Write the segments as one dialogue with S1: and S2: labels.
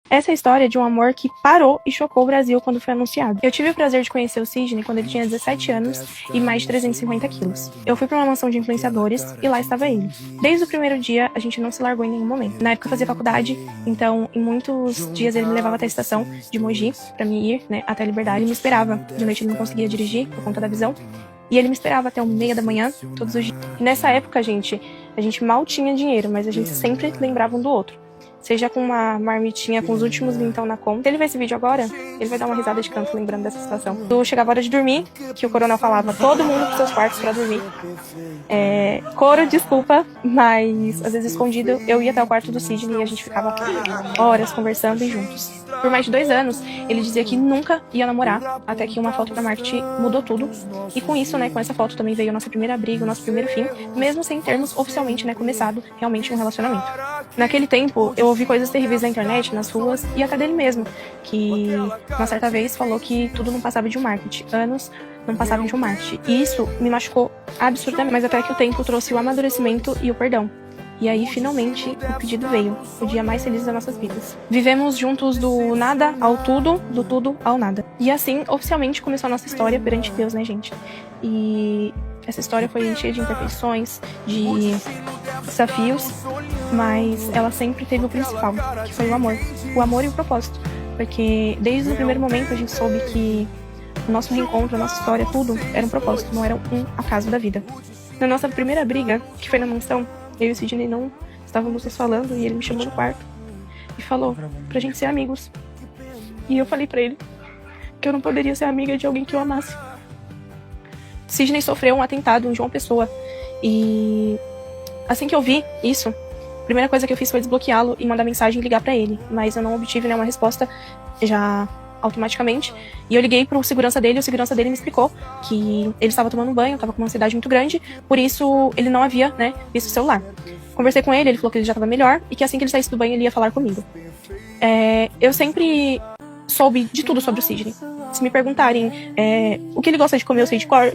S1: Essa é a história de um amor que parou e chocou o Brasil quando foi anunciado. Eu tive o prazer de conhecer o Sidney quando ele tinha 17 anos e mais de 350 quilos. Eu fui para uma mansão de influenciadores e lá estava ele. Desde o primeiro dia, a gente não se largou em nenhum momento. Na época eu fazia faculdade, então em muitos dias ele me levava até a estação de Mogi para me ir, até a Liberdade. Ele me esperava. De noite ele não conseguia dirigir por conta da visão. E ele me esperava até 1h30 da manhã, todos os dias. E nessa época, a gente mal tinha dinheiro, mas a gente sempre lembrava um do outro. Seja com uma marmitinha com os últimos vintão na conta. Se ele ver esse vídeo agora, ele vai dar uma risada de canto lembrando dessa situação. Eu chegava a hora de dormir, que o coronel falava, todo mundo pros seus quartos pra dormir. Coro, desculpa, mas às vezes escondido, eu ia até o quarto do Sidney e a gente ficava horas conversando e juntos. Por mais de 2 anos, ele dizia que nunca ia namorar, até que uma foto pra marketing mudou tudo. E com isso, com essa foto também veio a nossa primeira briga, o nosso primeiro fim, mesmo sem termos oficialmente, começado realmente um relacionamento. Naquele tempo, eu ouvi coisas terríveis na internet, nas ruas, e até dele mesmo, que uma certa vez falou que tudo não passava de um marketing. Anos não passavam de um marketing. E isso me machucou absurdamente, mas até que o tempo trouxe o amadurecimento e o perdão. E aí, finalmente, o pedido veio, o dia mais feliz das nossas vidas. Vivemos juntos do nada ao tudo, do tudo ao nada. E assim, oficialmente, começou a nossa história perante Deus, gente? E essa história foi cheia de imperfeições, de desafios, mas ela sempre teve o principal, que foi o amor. O amor e o propósito. Porque desde o primeiro momento a gente soube que o nosso reencontro, a nossa história, tudo era um propósito, não era um acaso da vida. Na nossa primeira briga, que foi na mansão, eu e o Sidney não estávamos nos falando e ele me chamou no quarto e falou pra gente ser amigos. E eu falei pra ele que eu não poderia ser amiga de alguém que eu amasse. Sidney sofreu um atentado em João Pessoa e assim que eu vi isso, a primeira coisa que eu fiz foi desbloqueá-lo e mandar mensagem e ligar pra ele, mas eu não obtive nenhuma resposta já automaticamente. E eu liguei pro segurança dele, e o segurança dele me explicou que ele estava tomando banho, estava com uma ansiedade muito grande, por isso ele não havia, visto o celular. Conversei com ele, ele falou que ele já estava melhor e que assim que ele saísse do banho ele ia falar comigo. Eu sempre soube de tudo sobre o Sidney. Se me perguntarem o que ele gosta de comer, eu sei de cor,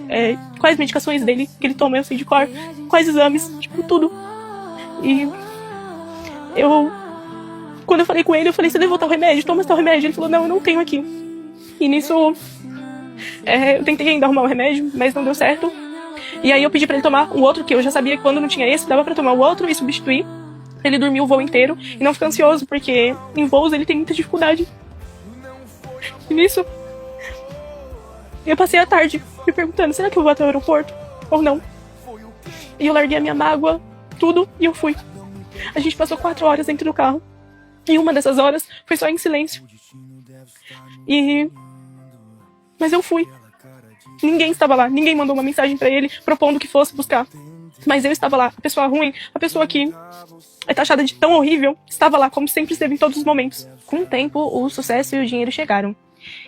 S1: quais medicações dele que ele toma, eu sei de cor, quais exames, tudo. E quando eu falei com ele, eu falei, você levou tal remédio? Toma tal remédio. Ele falou, não, eu não tenho aqui. E nisso, eu tentei ainda arrumar o remédio, mas não deu certo. E aí eu pedi pra ele tomar um outro, que eu já sabia que quando não tinha esse, dava pra tomar o outro e substituir. Ele dormiu o voo inteiro e não fica ansioso, porque em voos ele tem muita dificuldade. E nisso, eu passei a tarde me perguntando, será que eu vou até o aeroporto ou não? E eu larguei a minha mágoa, tudo, e eu fui. A gente passou 4 horas dentro do carro. E uma dessas horas foi só em silêncio. Mas eu fui. Ninguém estava lá, ninguém mandou uma mensagem pra ele propondo que fosse buscar. Mas eu estava lá, a pessoa ruim, a pessoa que é taxada de tão horrível, estava lá como sempre esteve em todos os momentos. Com o tempo, o sucesso e o dinheiro chegaram.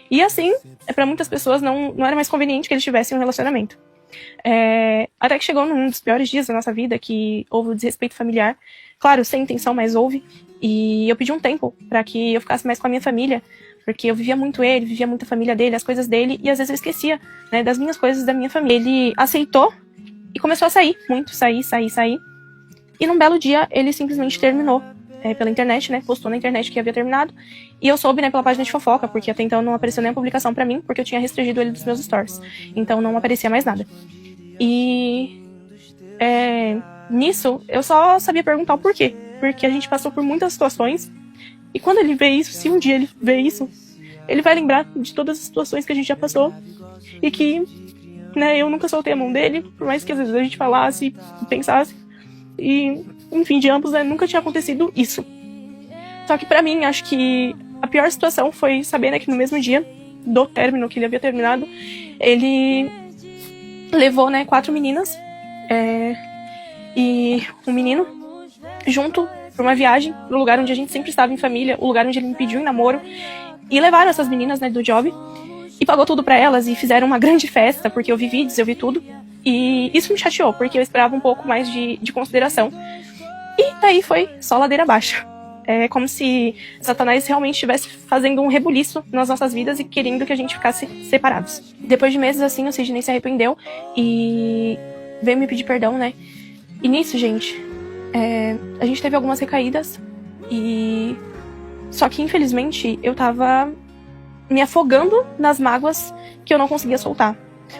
S1: E assim, pra muitas pessoas não era mais conveniente que eles tivessem um relacionamento. Até que chegou num dos piores dias da nossa vida, que houve o desrespeito familiar. Claro, sem intenção, mas houve. E eu pedi um tempo pra que eu ficasse mais com a minha família, porque eu vivia muito ele, vivia muito a família dele, as coisas dele, e às vezes eu esquecia, das minhas coisas, da minha família. Ele aceitou e começou a sair, muito, sair. E num belo dia, ele simplesmente terminou pela internet, postou na internet que havia terminado. E eu soube, pela página de fofoca, porque até então não apareceu nenhuma publicação pra mim, porque eu tinha restringido ele dos meus stories. Então não aparecia mais nada. E nisso, eu só sabia perguntar o porquê. Porque a gente passou por muitas situações. E quando ele vê isso, se um dia ele vê isso, ele vai lembrar de todas as situações que a gente já passou. E que, eu nunca soltei a mão dele, por mais que às vezes a gente falasse e pensasse. E, enfim, de ambos, nunca tinha acontecido isso. Só que pra mim, acho que a pior situação foi saber, que no mesmo dia do término, que ele havia terminado, ele levou, 4 meninas e um menino junto pra uma viagem pro lugar onde a gente sempre estava em família, o lugar onde ele me pediu em namoro, e levaram essas meninas, do job, e pagou tudo pra elas, e fizeram uma grande festa, porque eu vi vídeos, eu vi tudo, e isso me chateou, porque eu esperava um pouco mais de consideração, e daí foi só ladeira abaixo. É como se Satanás realmente estivesse fazendo um rebuliço nas nossas vidas e querendo que a gente ficasse separados. Depois de meses assim, o Sidney se arrependeu e veio me pedir perdão, E nisso, gente, a gente teve algumas recaídas e Só que, infelizmente, eu tava me afogando nas mágoas que eu não conseguia soltar.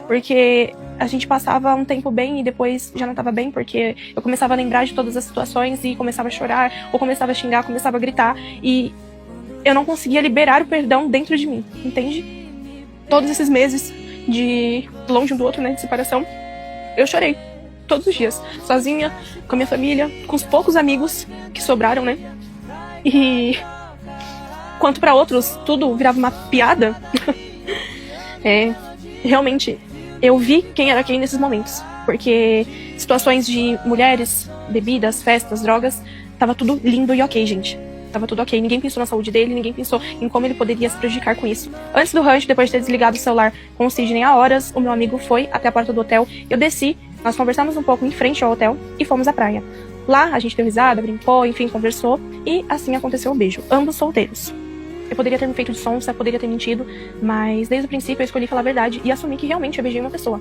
S1: Porque a gente passava um tempo bem e depois já não tava bem, porque eu começava a lembrar de todas as situações e começava a chorar, ou começava a xingar, começava a gritar, e eu não conseguia liberar o perdão dentro de mim, entende? Todos esses meses de longe um do outro, né, de separação, eu chorei todos os dias, sozinha, com a minha família, com os poucos amigos que sobraram, né? E quanto pra outros, tudo virava uma piada. Realmente, eu vi quem era quem nesses momentos. Porque situações de mulheres, bebidas, festas, drogas, tava tudo lindo e ok, gente. Tava tudo ok. Ninguém pensou na saúde dele, ninguém pensou em como ele poderia se prejudicar com isso. Antes do rancho, depois de ter desligado o celular com o Sidney há horas, o meu amigo foi até a porta do hotel. Eu desci, nós conversamos um pouco em frente ao hotel e fomos à praia. Lá, a gente deu risada, brincou, enfim, conversou. E assim aconteceu o beijo. Ambos solteiros. Eu poderia ter me feito de sonsa, poderia ter mentido, mas desde o princípio eu escolhi falar a verdade e assumir que realmente eu beijei uma pessoa.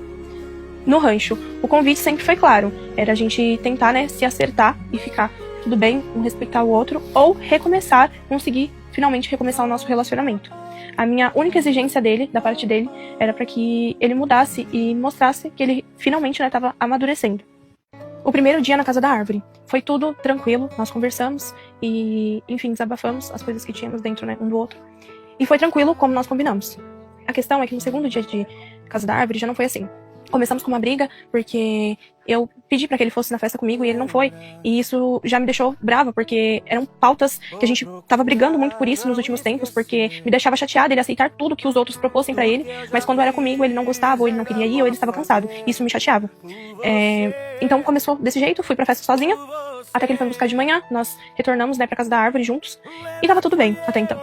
S1: No rancho, o convite sempre foi claro. Era a gente tentar, né, se acertar e ficar tudo bem, um respeitar o outro, ou recomeçar, conseguir finalmente recomeçar o nosso relacionamento. A minha única exigência dele, da parte dele, era para que ele mudasse e mostrasse que ele finalmente, né, estava amadurecendo. O primeiro dia na casa da árvore. Foi tudo tranquilo, nós conversamos e, enfim, desabafamos as coisas que tínhamos dentro, né, um do outro. E foi tranquilo como nós combinamos. A questão é que no segundo dia de casa da árvore já não foi assim. Começamos com uma briga, porque eu pedi pra que ele fosse na festa comigo e ele não foi. E isso já me deixou brava, porque eram pautas que a gente tava brigando muito por isso nos últimos tempos, porque me deixava chateada ele aceitar tudo que os outros propôssem pra ele, mas quando era comigo ele não gostava, ou ele não queria ir, ou ele estava cansado. Isso me chateava. Então começou desse jeito, fui pra festa sozinha, até que ele foi me buscar de manhã, nós retornamos, né, pra casa da árvore juntos, e tava tudo bem até então.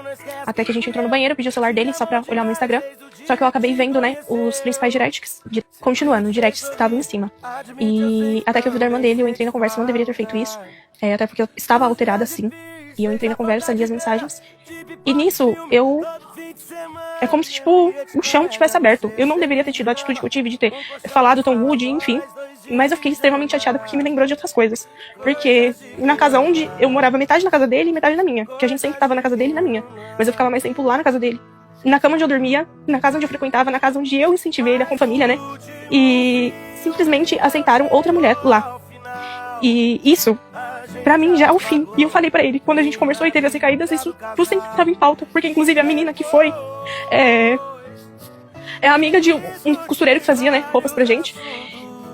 S1: Até que a gente entrou no banheiro, pediu o celular dele só pra olhar o meu Instagram, só que eu acabei vendo, né, os principais directs, continuando, directs que estavam em cima. E até que eu vi da irmã dele, eu entrei na conversa, não deveria ter feito isso, até porque eu estava alterada, sim. E eu entrei na conversa, li as mensagens, e nisso, é como se, tipo, o chão tivesse aberto. Eu não deveria ter tido a atitude que eu tive de ter falado tão rude, enfim. Mas eu fiquei extremamente chateada porque me lembrou de outras coisas. Porque na casa onde eu morava, metade na casa dele e metade na minha. Porque a gente sempre tava na casa dele e na minha. Mas eu ficava mais tempo lá na casa dele. Na cama onde eu dormia, na casa onde eu frequentava, na casa onde eu incentivei ele com família, né? E simplesmente aceitaram outra mulher lá. E isso, pra mim, já é o fim. E eu falei pra ele, quando a gente conversou e teve as recaídas, isso tudo sempre tava em pauta. Porque, inclusive, a menina que foi é amiga de um costureiro que fazia, né, roupas pra gente.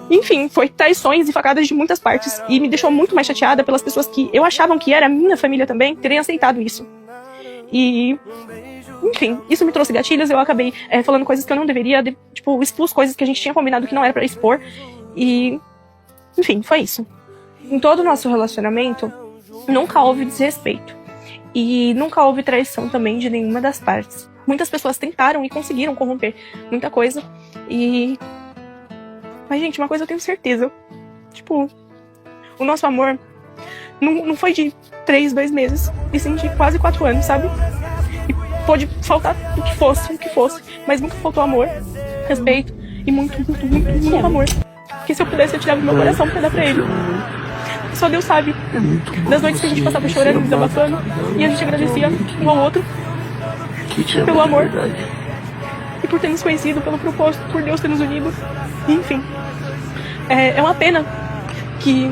S1: Enfim, foi traições e facadas de muitas partes. E me deixou muito mais chateada pelas pessoas que eu achavam que era minha família também, terem aceitado isso. E, enfim, isso me trouxe gatilhos. Eu acabei falando coisas que eu não deveria, tipo, expus coisas que a gente tinha combinado que não era pra expor. E, enfim, foi isso. Em todo o nosso relacionamento, nunca houve desrespeito. E nunca houve traição também de nenhuma das partes. Muitas pessoas tentaram e conseguiram corromper muita coisa. Mas, gente, uma coisa eu tenho certeza. Tipo, o nosso amor não foi de 3, 2 meses, e sim de quase 4 anos, sabe? E pode faltar o que fosse, mas nunca faltou amor, respeito e muito amor. Porque se eu pudesse, eu tirava do meu coração pra dar pra ele. Só Deus sabe das noites que a gente passava chorando, desabafando, e a gente agradecia um ao outro pelo amor e por ter nos conhecido, pelo propósito, por Deus ter nos unido. Enfim, é uma pena que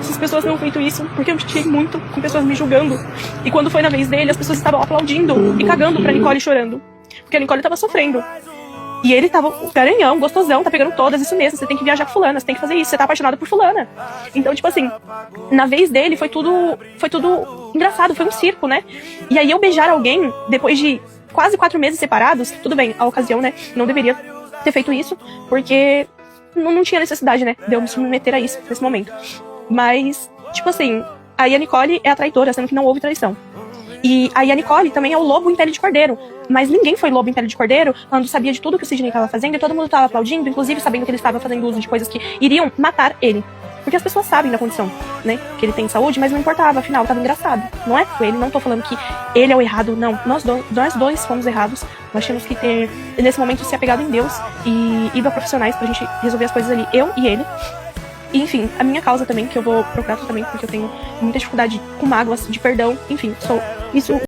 S1: essas pessoas tenham feito isso, porque eu chateei muito com pessoas me julgando. E quando foi na vez dele, as pessoas estavam aplaudindo e cagando pra Nicole chorando, porque a Nicole tava sofrendo. E ele tava garanhão, gostosão, tá pegando todas, isso mesmo, você tem que viajar com fulana, você tem que fazer isso, você tá apaixonado por fulana. Então, tipo assim, na vez dele foi tudo engraçado, foi um circo, né? E aí eu beijar alguém, depois de quase 4 meses separados, tudo bem, a ocasião, né, não deveria ter feito isso, porque não tinha necessidade, né, de eu me submeter a isso nesse momento. Mas, tipo assim, aí a Nicole é a traitora, sendo que não houve traição. E aí a Nicole também é o lobo em pele de cordeiro. Mas ninguém foi lobo em pele de cordeiro quando sabia de tudo que o Sidney estava fazendo e todo mundo estava aplaudindo, inclusive sabendo que ele estava fazendo uso de coisas que iriam matar ele. Porque as pessoas sabem da condição, né, que ele tem saúde, mas não importava, afinal, tava engraçado. Não é com ele, não tô falando que ele é o errado, não. Nós dois fomos errados. Nós tínhamos que ter, nesse momento, se apegado em Deus e ido a profissionais pra gente resolver as coisas ali, eu e ele. E, enfim, a minha causa também, que eu vou procurar tratamento porque eu tenho muita dificuldade com mágoas de perdão. Enfim, isso